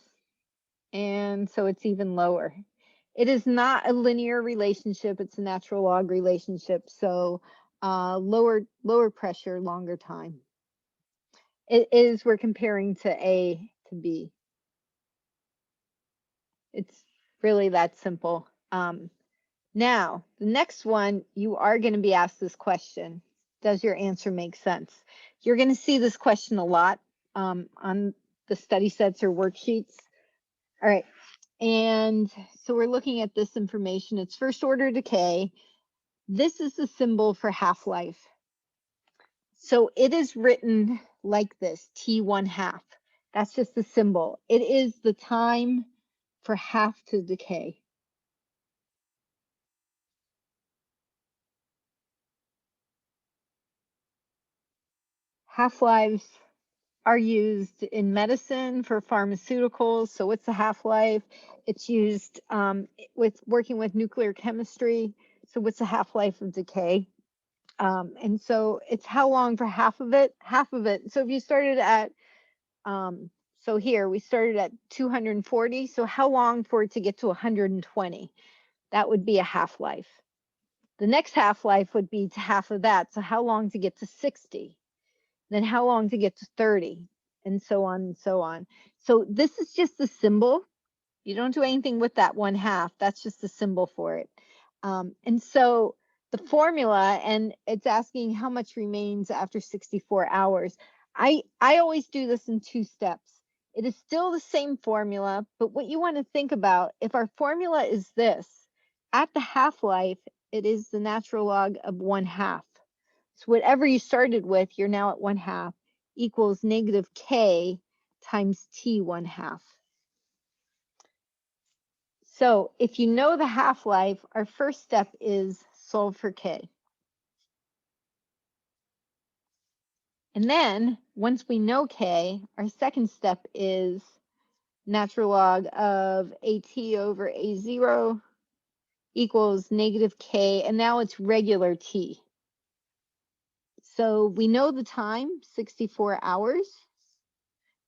And so it's even lower. It is not a linear relationship. It's a natural log relationship. So lower pressure, longer time. It is, we're comparing to A to B. It's really that simple. Now, the next one, you are going to be asked this question. Does your answer make sense? You're going to see this question a lot on the study sets or worksheets. All right. And so we're looking at this information. It's first order decay. This is the symbol for half-life. So it is written like this, T1/2. That's just the symbol. It is the time for half to decay. Half-lives are used in medicine for pharmaceuticals. So what's the half-life? It's used with working with nuclear chemistry. So what's the half-life of decay? And so it's how long for half of it. So if you started at So here we started at 240. So how long for it to get to 120? That would be a half-life. The next half-life would be to half of that. So how long to get to 60? Then how long to get to 30? And so on and so on. So this is just the symbol. You don't do anything with that 1/2. That's just the symbol for it. And so the formula, and it's asking how much remains after 64 hours. I always do this in 2 steps. It is still the same formula, but what you want to think about, if our formula is this, at the half-life, it is the natural log of 1/2. So whatever you started with, you're now at 1/2 equals negative k times t 1/2. So if you know the half-life, our first step is solve for k. And then once we know k, our second step is natural log of at over a0 equals negative k, and now it's regular t. So we know the time, 64 hours.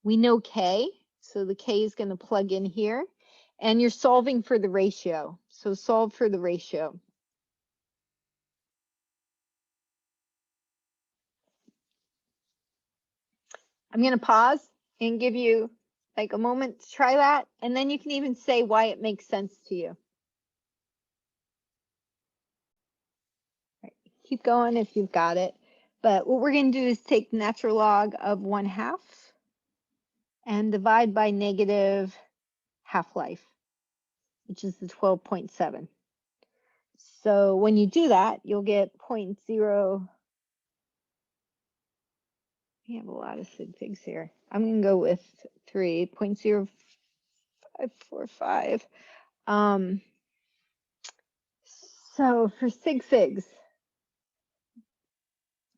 We know k, so the k is going to plug in here. And you're solving for the ratio. So solve for the ratio. I'm going to pause and give you like a moment to try that. And then you can even say why it makes sense to you. Right. Keep going if you've got it. But what we're going to do is take the natural log of 1/2 and divide by negative half-life, which is the 12.7. So when you do that, you'll get 0.0. We have a lot of sig figs here. I'm going to go with 3.0545. So for sig figs,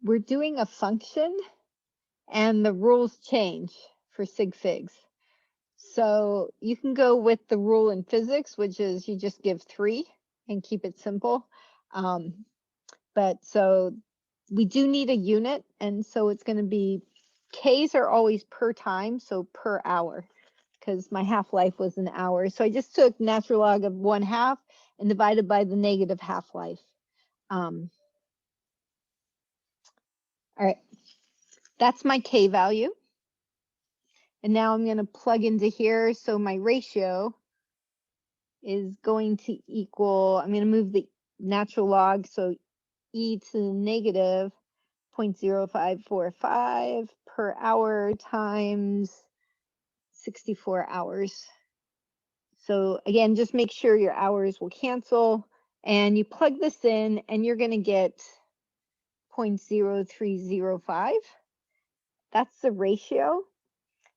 we're doing a function and the rules change for sig figs. So you can go with the rule in physics, which is you just give 3 and keep it simple. But so we do need a unit, and so it's going to be, K's are always per time, so per hour, because my half-life was an hour. So I just took natural log of 1/2 and divided by the negative half-life. All right, that's my K value. And now I'm going to plug into here. So my ratio is going to equal, I'm going to move the natural log, so e to the negative 0.0545 per hour times 64 hours. So again, just make sure your hours will cancel, and you plug this in and you're going to get 0.0305. That's the ratio.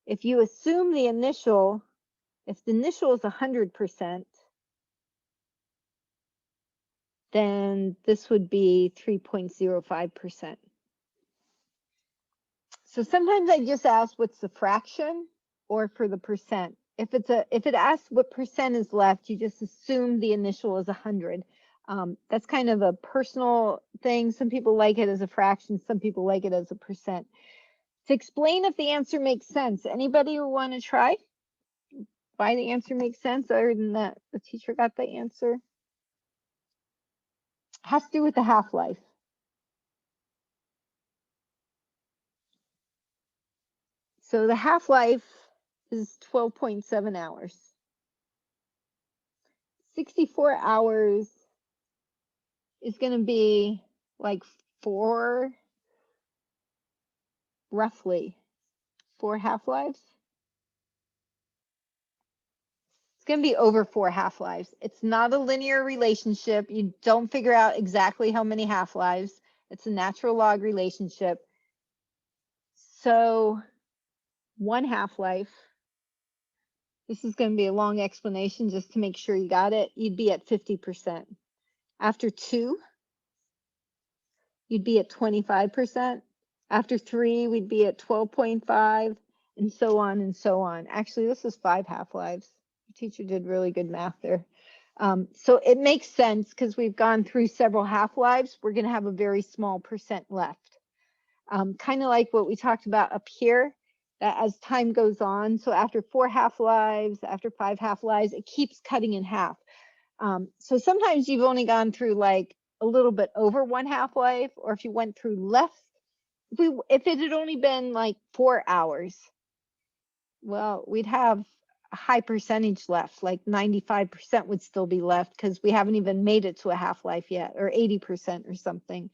If you assume the initial, if the initial is 100%, then this would be 3.05%. So sometimes I just ask what's the fraction or for the percent. If it asks what percent is left, you just assume the initial is 100. That's kind of a personal thing. Some people like it as a fraction, some people like it as a percent. To explain if the answer makes sense, anybody who want to try why the answer makes sense other than that the teacher got the answer? Has to do with the half-life. So the half-life is 12.7 hours. 64 hours is going to be like roughly 4 half-lives. It's going to be over 4 half-lives. It's not a linear relationship. You don't figure out exactly how many half-lives. It's a natural log relationship. So 1 half-life, this is going to be a long explanation just to make sure you got it. You'd be at 50%. After 2, you'd be at 25%. After 3, we'd be at 12.5, and so on and so on. Actually, this is 5 half-lives. The teacher did really good math there. So it makes sense because we've gone through several half-lives. We're going to have a very small percent left. Kind of like what we talked about up here. that as time goes on, so after 4 half-lives, after 5 half-lives, it keeps cutting in half. So sometimes you've only gone through like a little bit over 1 half-life, or if you went through less, if it had only been like 4 hours, well, we'd have a high percentage left, like 95% would still be left because we haven't even made it to a half-life yet, or 80% or something.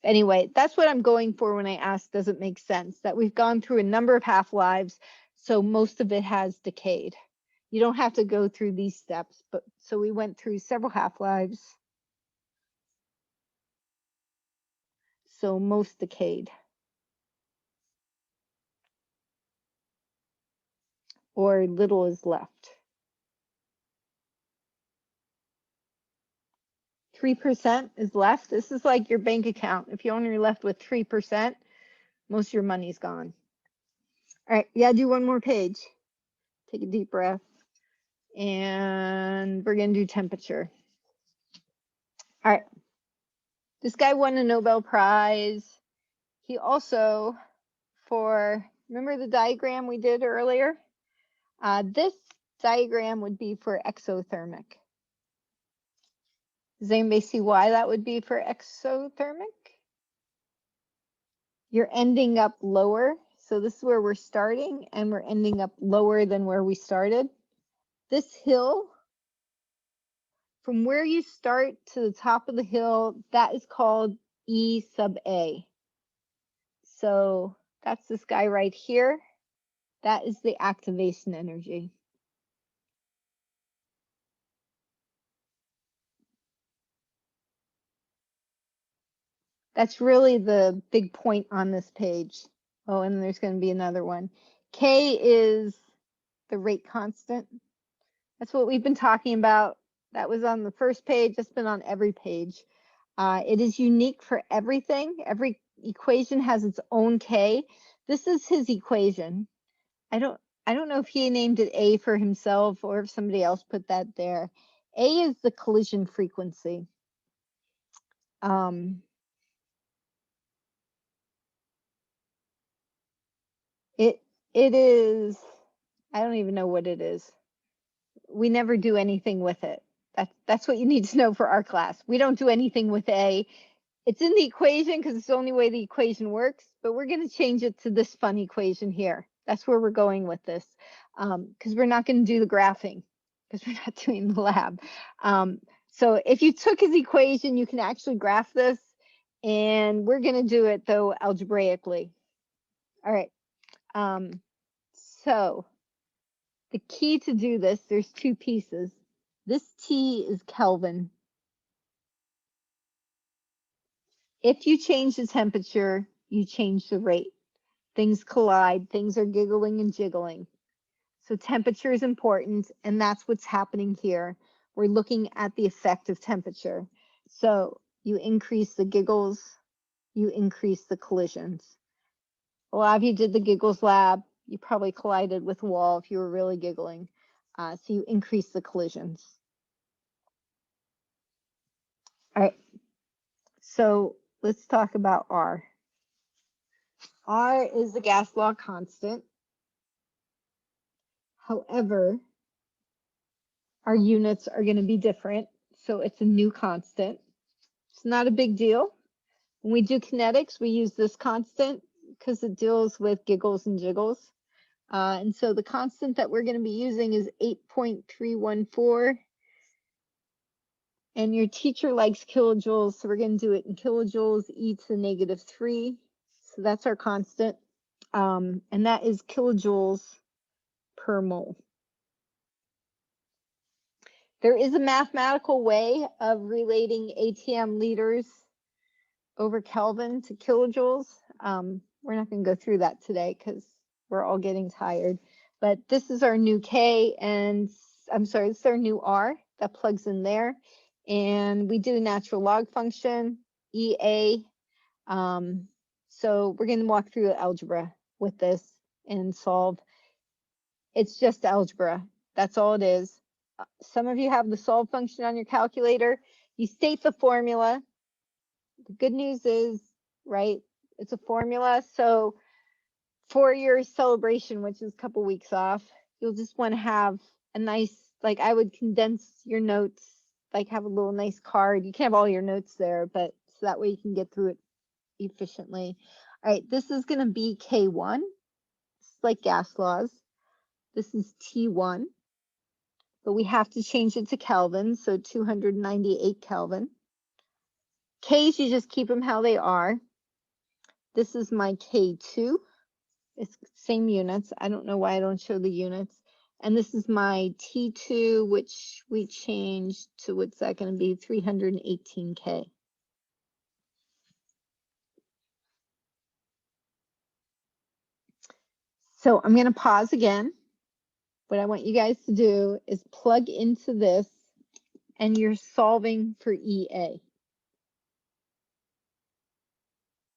Anyway, that's what I'm going for when I ask, does it make sense? That we've gone through a number of half-lives, so most of it has decayed. You don't have to go through these steps, but so we went through several half-lives. So most decayed. Or little is left. 3% is left. This is like your bank account. If you're only left with 3%, most of your money's gone. All right, yeah, do one more page. Take a deep breath. And we're gonna do temperature. All right, this guy won a Nobel Prize. He also, remember the diagram we did earlier? This diagram would be for exothermic. Does anybody see why that would be for exothermic? You're ending up lower. So this is where we're starting, and we're ending up lower than where we started. This hill, from where you start to the top of the hill, that is called E sub A. So that's this guy right here. That is the activation energy. That's really the big point on this page. Oh, and there's going to be another one. K is the rate constant. That's what we've been talking about. That was on the first page. That's been on every page. It is unique for everything. Every equation has its own K. This is his equation. I don't know if he named it A for himself or if somebody else put that there. A is the collision frequency. It is, I don't even know what it is. We never do anything with it. That's what you need to know for our class. We don't do anything with A. It's in the equation because it's the only way the equation works, but we're going to change it to this fun equation here. That's where we're going with this, because we're not going to do the graphing because we're not doing the lab. So if you took his equation, you can actually graph this, and we're going to do it, though, algebraically. All right. So the key to do this, there's 2 pieces. This T is Kelvin. If you change the temperature, you change the rate. Things collide, things are giggling and jiggling. So temperature is important, and that's what's happening here. We're looking at the effect of temperature. So you increase the giggles, you increase the collisions. A lot of you did the giggles lab. You probably collided with a wall if you were really giggling. So you increase the collisions. All right, so let's talk about R. R is the gas law constant. However, our units are going to be different, so it's a new constant. It's not a big deal. When we do kinetics, we use this constant because it deals with giggles and jiggles. And so the constant that we're going to be using is 8.314. And your teacher likes kilojoules, so we're going to do it in kilojoules, e to the -3. So that's our constant. And that is kilojoules per mole. There is a mathematical way of relating ATM liters over Kelvin to kilojoules. We're not going to go through that today because we're all getting tired. But this is our new K, and I'm sorry, this is our new R that plugs in there. And we do natural log function, EA. So we're going to walk through the algebra with this and solve. It's just algebra. That's all it is. Some of you have the solve function on your calculator. You state the formula. The good news is, right, it's a formula. So for your celebration, which is a couple weeks off, you'll just want to have a nice, like I would condense your notes, like have a little nice card. You can have all your notes there, but so that way you can get through it efficiently. All right, this is going to be K1. It's like gas laws. This is T1, but we have to change it to Kelvin, so 298 Kelvin. K's, you just keep them how they are. This is my K2. It's same units. I don't know why I don't show the units. And this is my T2, which we changed to, what's that going to be, 318K. So I'm going to pause again. What I want you guys to do is plug into this, and you're solving for EA.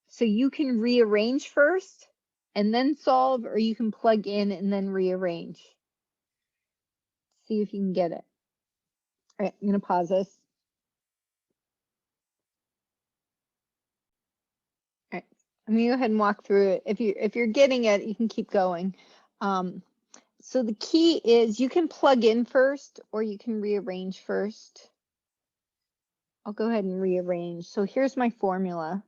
So you can rearrange first and then solve, or you can plug in and then rearrange. See if you can get it. All right, I'm going to pause this. All right, I'm going to go ahead and walk through it. If you're getting it, you can keep going. So the key is you can plug in first, or you can rearrange first. I'll go ahead and rearrange. So here's my formula.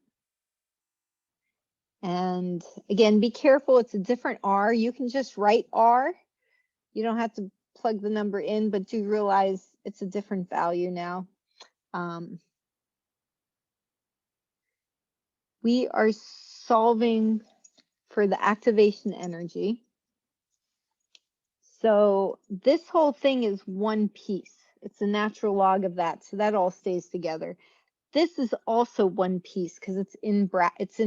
And again, be careful, it's a different R. You can just write R. You don't have to plug the number in, but do realize it's a different value now. We are solving for the activation energy. So this whole thing is one piece. It's a natural log of that, so that all stays together. This is also one piece because it's in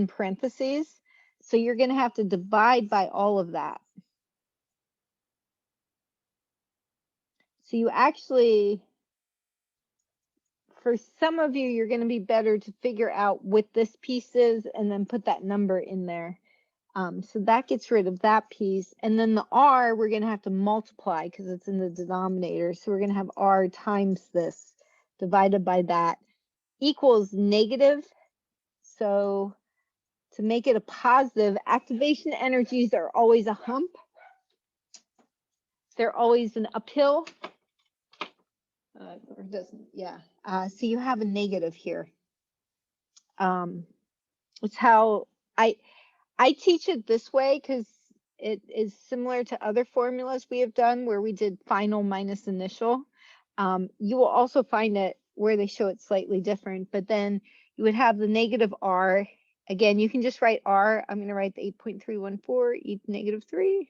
parentheses. So you're going to have to divide by all of that. So you actually, for some of you, you're going to be better to figure out what this piece is and then put that number in there. So that gets rid of that piece. And then the R, we're going to have to multiply because it's in the denominator. So we're going to have R times this divided by that equals negative. So to make it a positive, activation energies are always a hump. They're always an uphill. Or doesn't, yeah. So you have a negative here. It's how I teach it this way because it is similar to other formulas we have done where we did final minus initial. You will also find it where they show it slightly different, but then you would have the negative R. Again, you can just write R. I'm going to write the 8.314 e to negative 3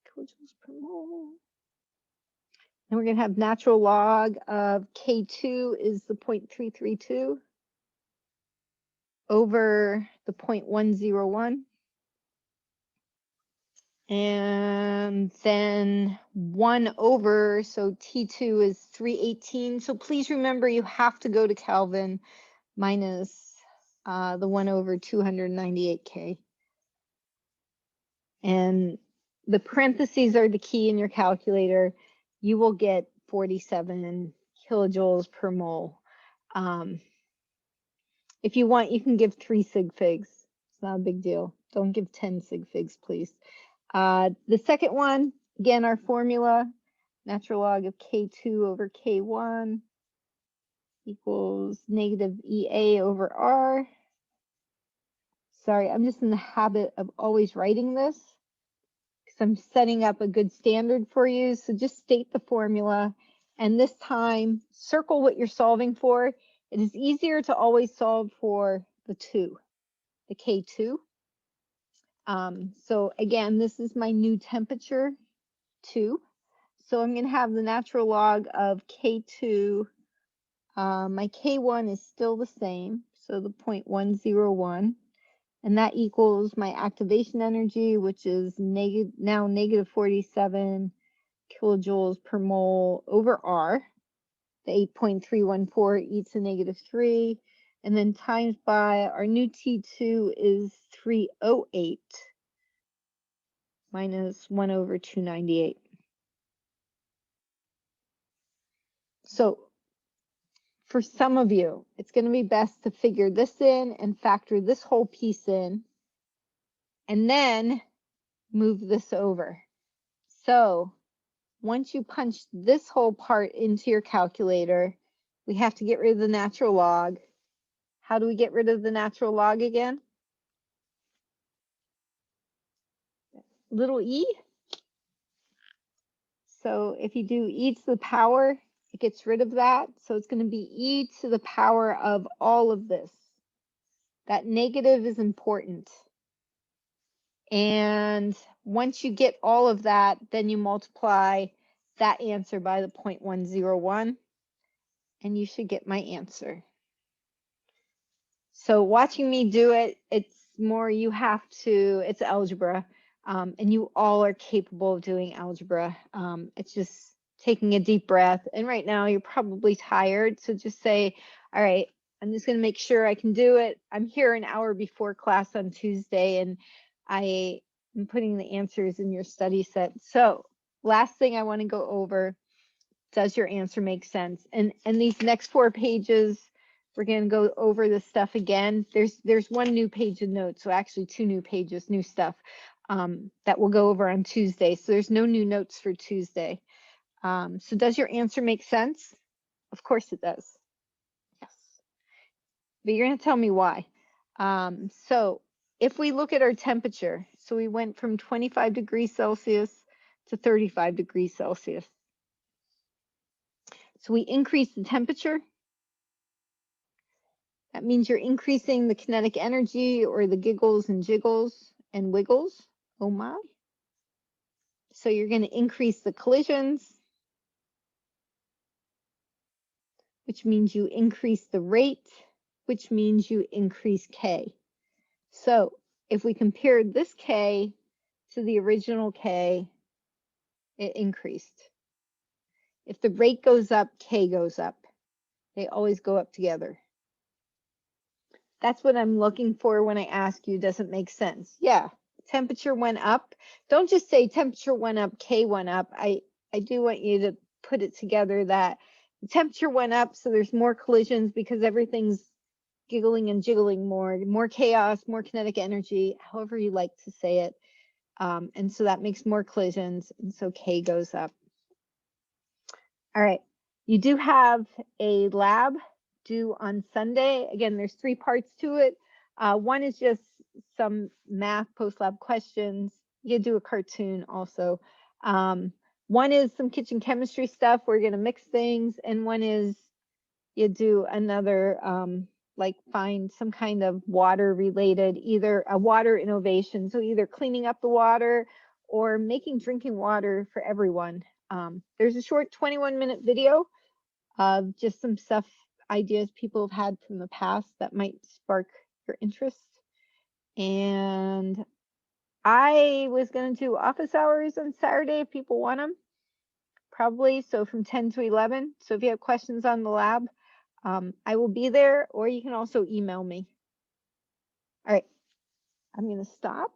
kilojoules per mole. And we're going to have natural log of K2 is the 0.332 over the 0.101. And then 1 over, so T2 is 318. So please remember you have to go to Kelvin minus the 1 over 298K. And the parentheses are the key in your calculator. You will get 47 kilojoules per mole. If you want, you can give 3 sig figs. It's not a big deal. Don't give 10 sig figs, please. The second one, again, our formula, natural log of K2 over K1 equals negative EA over R. Sorry, I'm just in the habit of always writing this because I'm setting up a good standard for you. So just state the formula, and this time circle what you're solving for. It is easier to always solve for the K2. So again, this is my new temperature 2. So I'm going to have the natural log of K2. My K1 is still the same, so the 0.101. And that equals my activation energy, which is now negative 47 kilojoules per mole over R. The 8.314 e to negative 3. And then times by our new T2 is 308 minus 1 over 298. So for some of you, it's going to be best to figure this in and factor this whole piece in and then move this over. So once you punch this whole part into your calculator, we have to get rid of the natural log. How do we get rid of the natural log again? Little e. So if you do e to the power, it gets rid of that. So it's going to be e to the power of all of this. That negative is important. And once you get all of that, then you multiply that answer by the 0.101, and you should get my answer. So watching me do it, it's more you have to, it's algebra, and you all are capable of doing algebra. It's just taking a deep breath. And right now you're probably tired, so just say, all right, I'm just going to make sure I can do it. I'm here an hour before class on Tuesday, and I am putting the answers in your study set. So last thing I want to go over, does your answer make sense? And these next 4 pages, we're going to go over this stuff again. There's 1 new page of notes, so actually 2 new pages, new stuff that we'll go over on Tuesday. So there's no new notes for Tuesday. So does your answer make sense? Of course it does. Yes. But you're going to tell me why. So if we look at our temperature, so we went from 25 degrees Celsius to 35 degrees Celsius. So we increase the temperature. That means you're increasing the kinetic energy, or the giggles and jiggles and wiggles. Oh my. So you're going to increase the collisions, which means you increase the rate, which means you increase K. So if we compare this K to the original K, it increased. If the rate goes up, K goes up. They always go up together. That's what I'm looking for when I ask you, does it make sense? Yeah, temperature went up. Don't just say temperature went up, K went up. I do want you to put it together that the temperature went up, so there's more collisions because everything's giggling and jiggling more chaos, more kinetic energy, however you like to say it. And so that makes more collisions, and so K goes up. All right, you do have a lab due on Sunday. Again, there's 3 parts to it. 1 is just some math post-lab questions. You can do a cartoon also. 1 is some kitchen chemistry stuff. We're going to mix things. And 1 is you do another, like find some kind of water related, either a water innovation. So either cleaning up the water or making drinking water for everyone. There's a short 21-minute video of just some stuff, ideas people have had from the past that might spark your interest. And I was going to do office hours on Saturday if people want them, probably. So from 10 to 11. So if you have questions on the lab, I will be there, or you can also email me. All right, I'm going to stop.